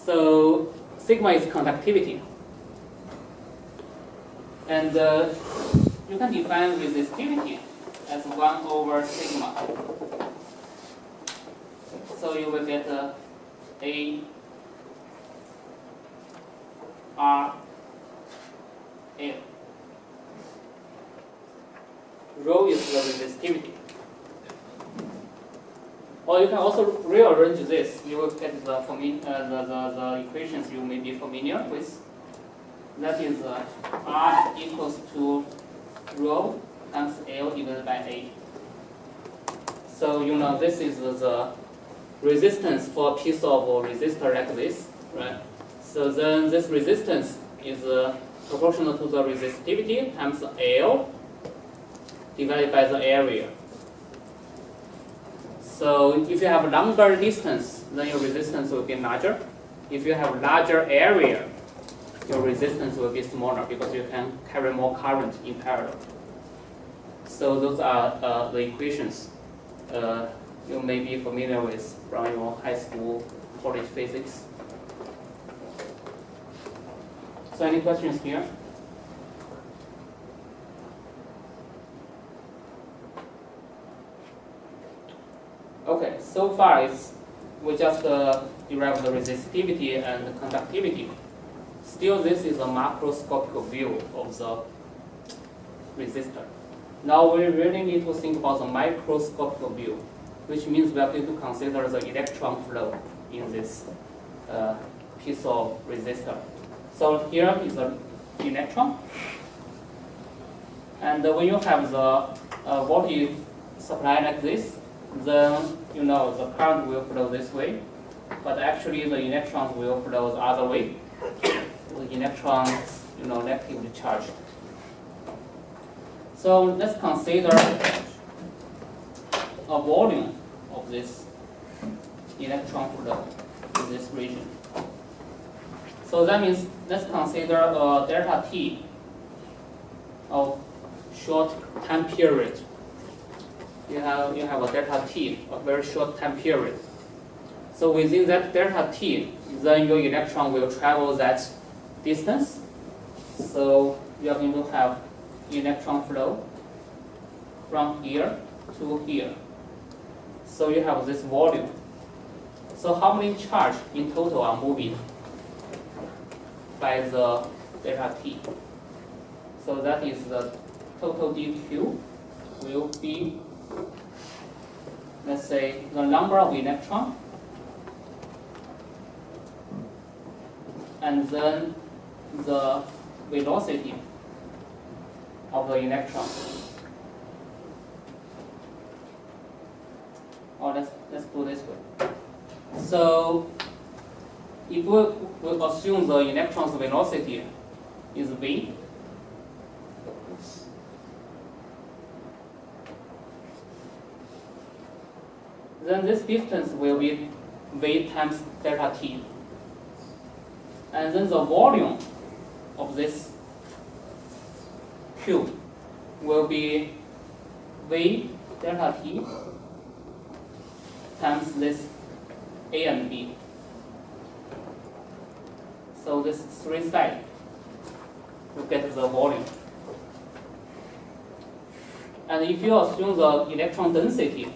So sigma is conductivity. And you can define resistivity as 1 over sigma. So you will get A R L. Rho is the resistivity. Or you can also rearrange this. You will get the equations you may be familiar with. That is R equals to rho times L divided by A. So you know this is the resistance for a piece of resistor like this, right? So then this resistance is proportional to the resistivity times L divided by the area. So if you have a longer distance, then your resistance will be larger. If you have larger area, your resistance will be smaller because you can carry more current in parallel. So those are the equations you may be familiar with from your high school college physics. So any questions here? Okay, so far we just derived the resistivity and the conductivity. Still, this is a macroscopic view of the resistor. Now we really need to think about the microscopic view, which means we are going to consider the electron flow in this piece of resistor. So here is the electron, and when you have the voltage supply like this, then you know the current will flow this way, but actually the electrons will flow the other way. The electrons, negatively charged. So let's consider a volume of this electron flow in this region. So that means let's consider a delta T of short time period. You have a delta T, a very short time period. So within that delta T, then your electron will travel that distance. So you are going to have electron flow from here to here. So you have this volume. So how many charge in total are moving by the delta T? So that is the total dq will be, let's say, the number of electrons, and then the velocity of the electron. Or let's do this way. So if we assume the electron's velocity is v, then this distance will be v times delta t. And then the volume of this cube will be v delta t times this a and b. So this three sides to get the volume. And if you assume the electron density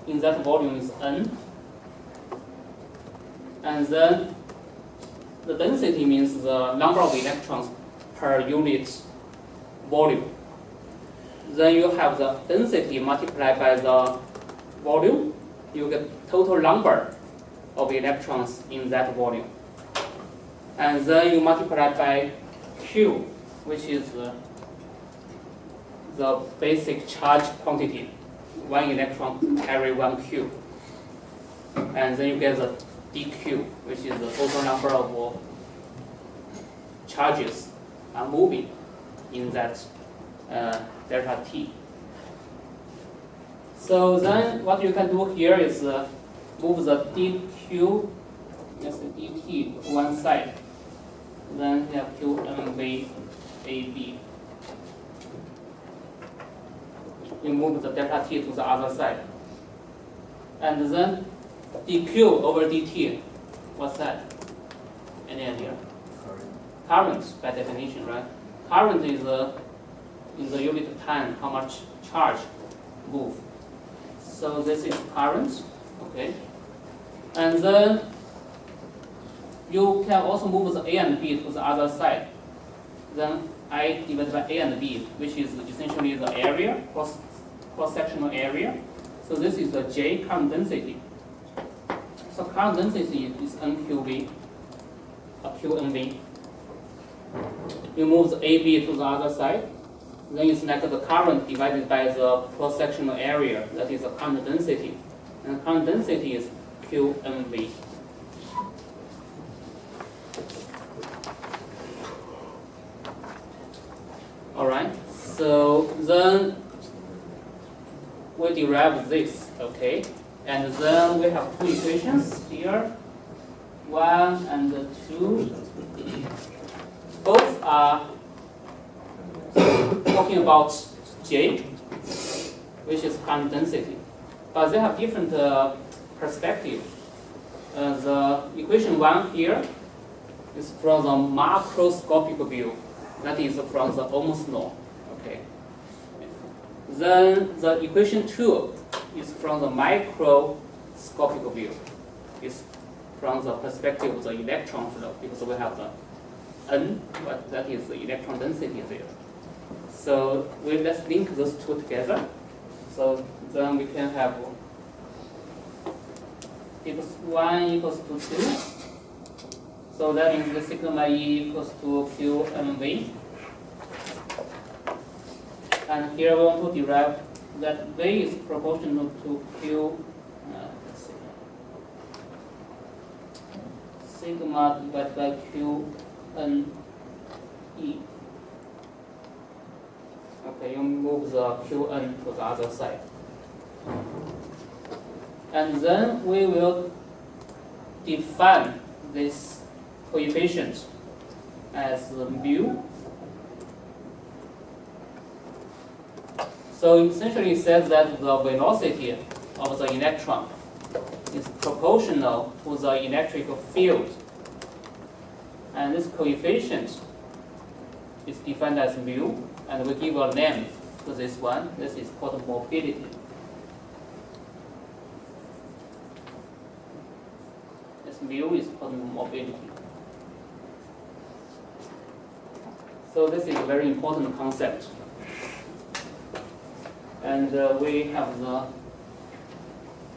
in that volume is n, and then the density means the number of electrons per unit volume. Then you have the density multiplied by the volume, you get total number of electrons in that volume. And then you multiply by Q, which is the basic charge quantity. One electron carry one Q. And then you get the dq, which is the total number of charges are moving in that delta t. So then what you can do here is move the dq, let's say dt to one side. Then you have qmv ab. You move the delta t to the other side. And then dq over dt, what's that? Any idea? Current, by definition, right? Current is in the unit of time, how much charge move. So this is current, okay? And then you can also move the A and B to the other side. Then I divided by A and B, which is essentially the area, cross-sectional area. So this is the J current density. So current density is NQV, QNV. You move the AB to the other side, then it's like the current divided by the cross-sectional area, that is the current density. And current density is QNV. Alright, so then we derive this, okay? And then we have two equations here, 1 and 2. Both are talking about J, which is current density. But they have different perspective. The equation 1 here is from the macroscopic view. That is from the Ohm's law. Okay. Then the equation 2 is from the microscopic view. It's from the perspective of the electron flow, because we have the N, but that is the electron density there. So let's link those two together. So then we can have if 1 equals to 2. So that means the sigma E equals to QMV. And here we want to derive that V is proportional to Q, let's see, sigma divided by QNE. Okay, you move the Qn to the other side. And then we will define this coefficient as mu. So essentially it says that the velocity of the electron is proportional to the electric field. And this coefficient is defined as mu, and we give a name to this one. This is called mobility. This mu is called mobility. So this is a very important concept. And we have the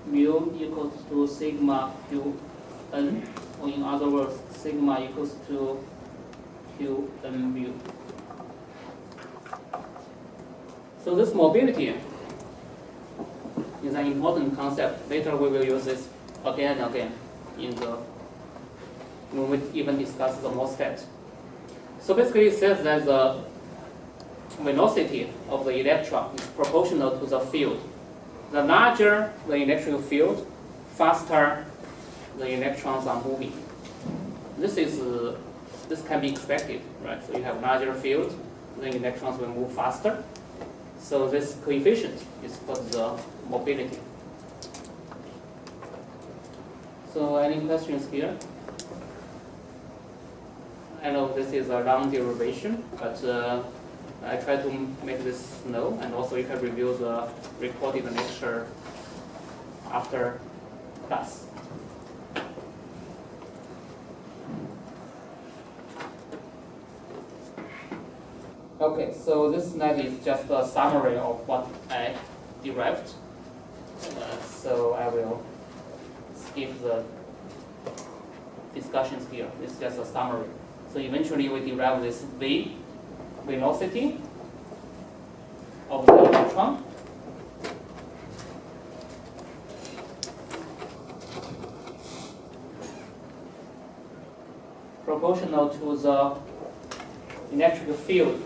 mu equals to sigma Qn, or in other words, sigma equals to Qn mu. So this mobility is an important concept. Later we will use this again and again when we even discuss the MOSFET. So basically it says that the velocity of the electron is proportional to the field. The larger the electric field, faster the electrons are moving. This can be expected, right? So you have larger field, then electrons will move faster. So this coefficient is called the mobility. So any questions here? I know this is a long derivation, but I try to make this slow, and also you can review the recorded lecture after class. Okay, so this slide is just a summary of what I derived. So I will skip the discussions here. This is just a summary. So eventually we derive this V, velocity of the electron. Proportional to the electric field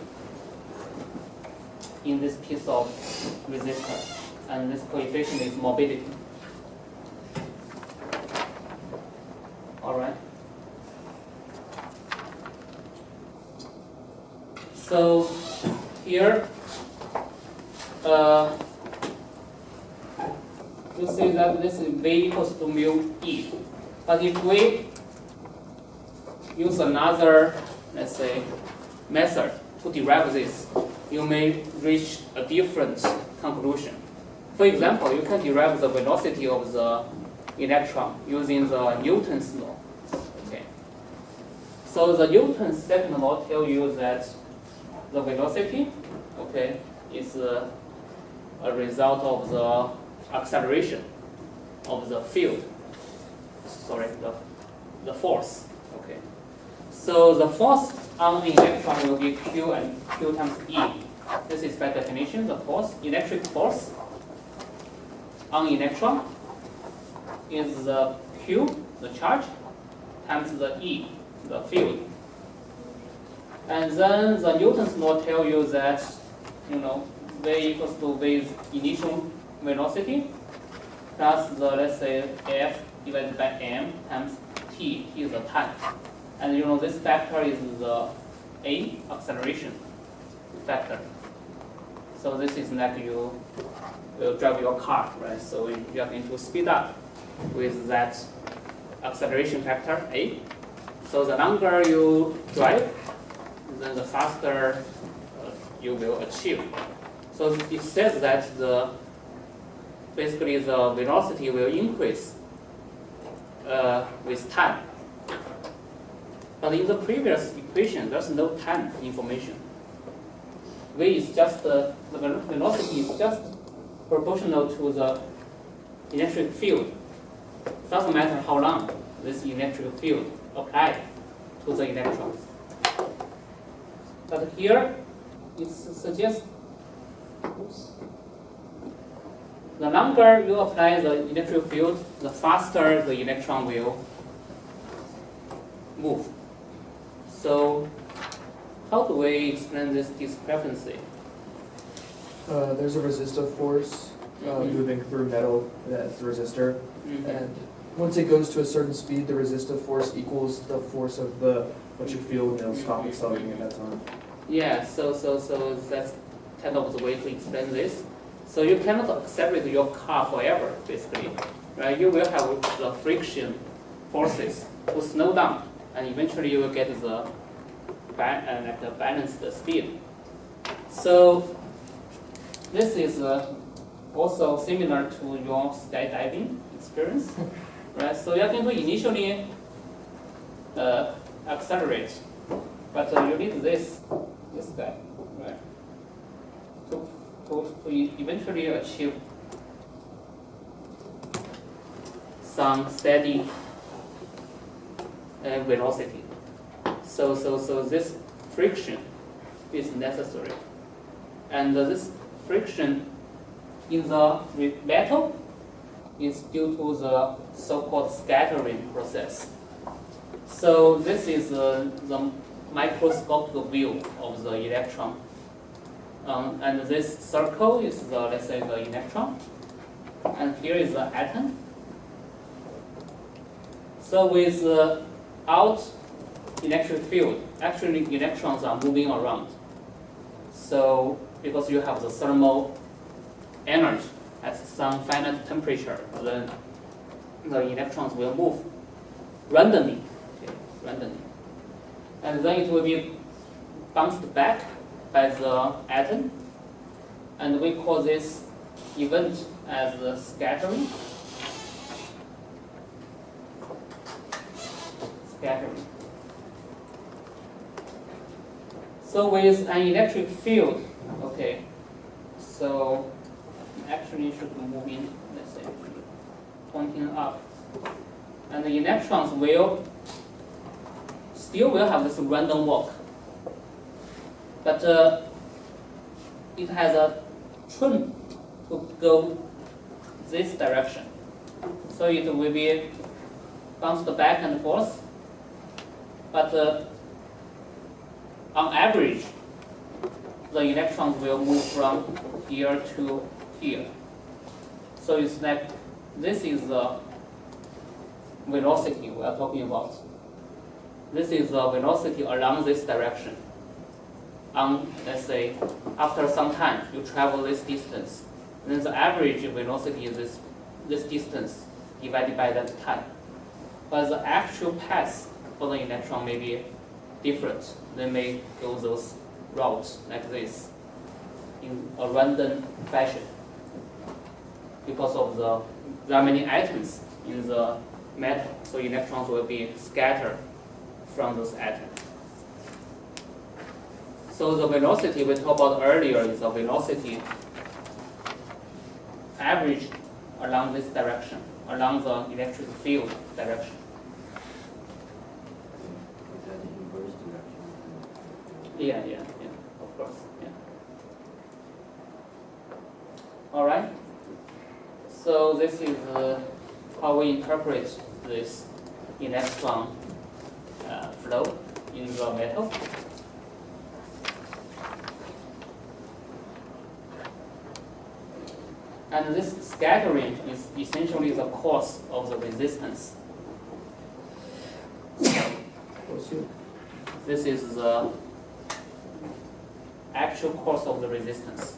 in this piece of resistor, and this coefficient is mobility. All right. So here, you see that this is V equals to mu E. But if we use another, let's say, method to derive this, you may reach a different conclusion. For example, you can derive the velocity of the electron using the Newton's law. Okay. So the Newton's second law tells you that the velocity, okay, is a result of the acceleration of the field. Sorry, the force. Okay. So the force on the electron will be Q and Q times E. This is by definition the force, electric force on the electron is the Q, the charge, times the E, the field. And then the Newton's law tells you that, V equals to V initial velocity plus the, let's say, F divided by M times T is the time. And this factor is the A, acceleration factor. So this is like you will drive your car, right? So you are going to speed up with that acceleration factor A. So the longer you drive, then the faster you will achieve. So it says that basically the velocity will increase with time. But in the previous equation, there's no time information. V is just the velocity is just proportional to the electric field. It doesn't matter how long this electric field applies to the electrons. But here, it suggests the longer you apply the electric field, the faster the electron will move. So, how do we explain this discrepancy? There's a resistive force moving through metal, that's the resistor, and once it goes to a certain speed, the resistive force equals the force of the electric field, and it'll stop accelerating at that time. Yeah, so that's kind of the way to explain this. So you cannot accelerate your car forever, basically, right? You will have the friction forces to slow down, and eventually you will get the balanced speed. So this is also similar to your skydiving experience, right? So you are going to initially accelerate, but you need this guy, right? To eventually achieve some steady velocity. So this friction is necessary, and this friction in the metal is due to the so-called scattering process. So this is the microscopic view of the electron. And this circle is the, let's say, the electron, and here is the atom. So without electric field, actually electrons are moving around. So because you have the thermal energy at some finite temperature, then the electrons will move randomly, and then it will be bounced back by the atom, and we call this event as the scattering. So with an electric field, okay, so actually should be moving, let's say, pointing up, and the electrons will still have this random walk. But it has a trim to go this direction. So it will be bounced back and forth. But on average, the electrons will move from here to here. So it's like this is the velocity we are talking about. This is the velocity along this direction. Let's say, after some time, you travel this distance, then the average velocity is this distance divided by that time. But the actual path for the electron may be different. They may go those routes like this in a random fashion because of there are many atoms in the metal, so electrons will be scattered from those atoms. So the velocity we talked about earlier is the velocity average along this direction, along the electric field direction. Is that the inverse direction? Yeah, of course, yeah. All right. So this is how we interpret this electron flow in the metal. And this scattering is essentially the cause of the resistance. This is the actual cause of the resistance.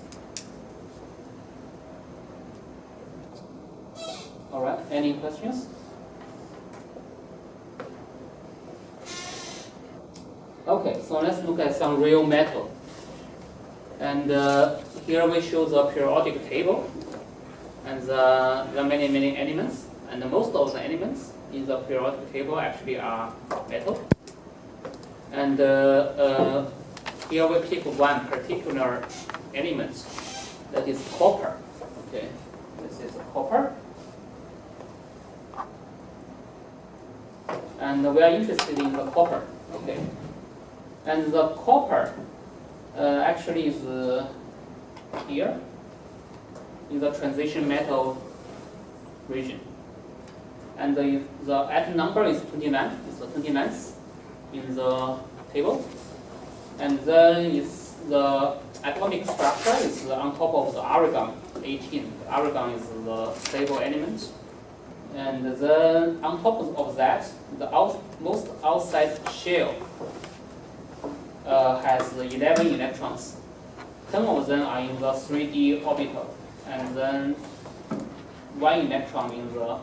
All right, any questions? Okay, so let's look at some real metal. And here we show the periodic table. And there are many elements. And most of the elements in the periodic table actually are metal. And here we pick one particular element, that is copper. Okay, this is copper. And we are interested in the copper. Okay, and the copper actually is here in the transition metal region. And the atom number is 29. It's the 29th in the table. And then is the atomic structure is on top of the argon 18. The argon is the stable element. And then on top of that, the most outside shell has 11 electrons. 10 of them are in the 3D orbital, and then 1 electron in the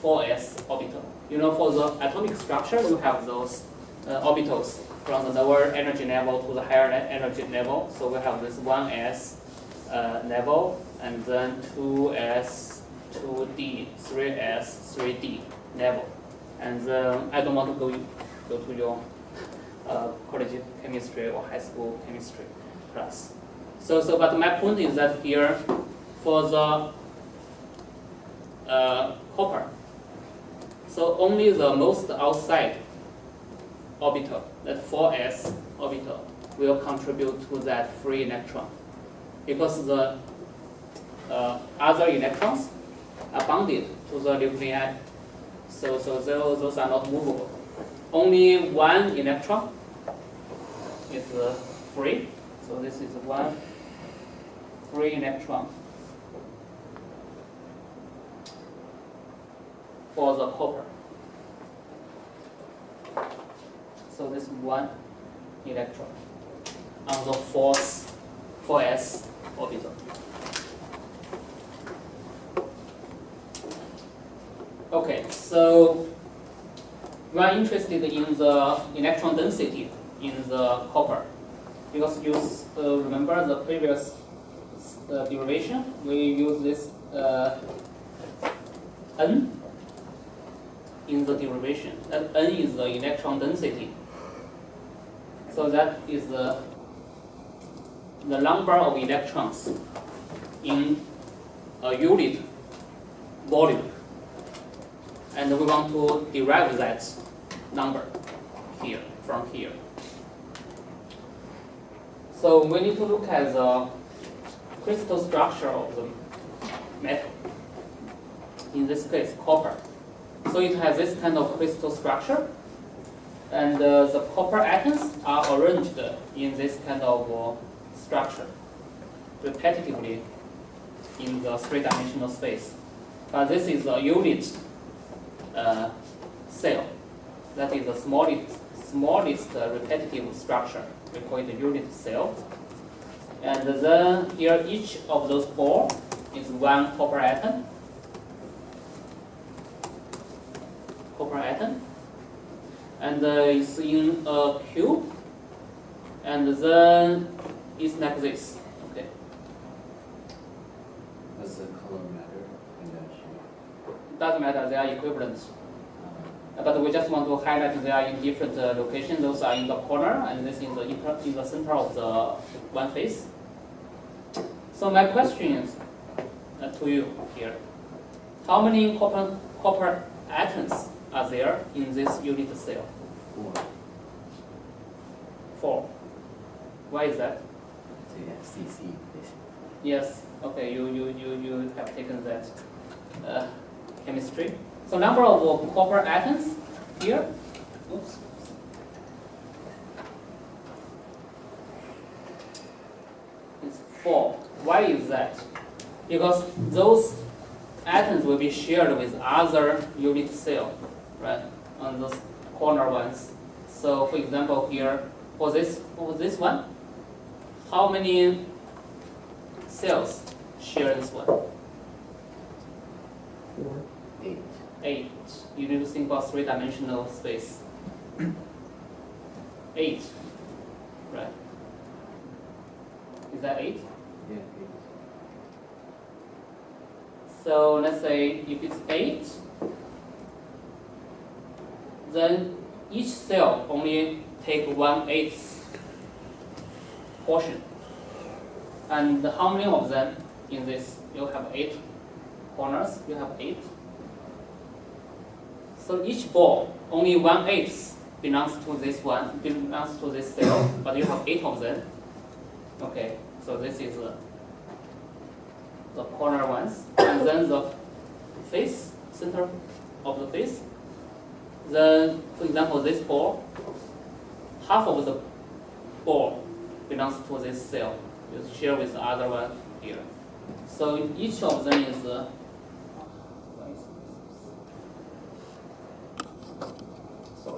4s orbital. You know, for the atomic structure, you have those orbitals from the lower energy level to the higher energy level. So we have this 1s level, and then 2s, 2d, 3s, 3d level. And then I don't want to go to your college chemistry or high school chemistry class. But my point is that here, for the copper, so only the most outside orbital, that 4s orbital, will contribute to that free electron, because the other electrons are bonded to the nuclei, so those are not movable. Only 1 electron is free, so this is 1 free electron for the copper. So this 1 electron on the 4s orbital. Okay, so we are interested in the electron density in the copper, because you remember the previous derivation, we use this N in the derivation. That N is the electron density. So that is the number of electrons in a unit volume. And we want to derive that number here, from here. So we need to look at the crystal structure of the metal. In this case, copper. So it has this kind of crystal structure, and the copper atoms are arranged in this kind of structure, repetitively in the 3-dimensional space. But this is a unit cell. That is the smallest repetitive structure. We call it a unit cell. And then here, each of those 4 is 1 copper atom. and it's in a cube, and then it's like this. Okay. Does the color matter in that shape? It doesn't matter, they are equivalent. But we just want to highlight they are in different locations. Those are in the corner, and this in the center of the one face. So my question is to you here: how many copper atoms are there in this unit cell? 4. 4. Why is that? So you have CC basically. Yes. Okay. You have taken that chemistry. So number of copper atoms here. Oops. It's 4. Why is that? Because those atoms will be shared with other unit cell, right? On those corner ones. So for example here, for this one, how many cells share this one? 4. 8. 8. You need to think about three-dimensional space. 8. Right. Is that 8? Yeah, 8. So let's say if it's 8, then each cell only take 1/8 portion. And how many of them in this? You have 8 corners, you have 8. So each ball, only 1/8 belongs to this one, belongs to this cell, but you have 8 of them. Okay, so this is the corner ones, and then the face, center of the face. Then, for example, this ball, half of the ball belongs to this cell. You share with the other one here. So each of them is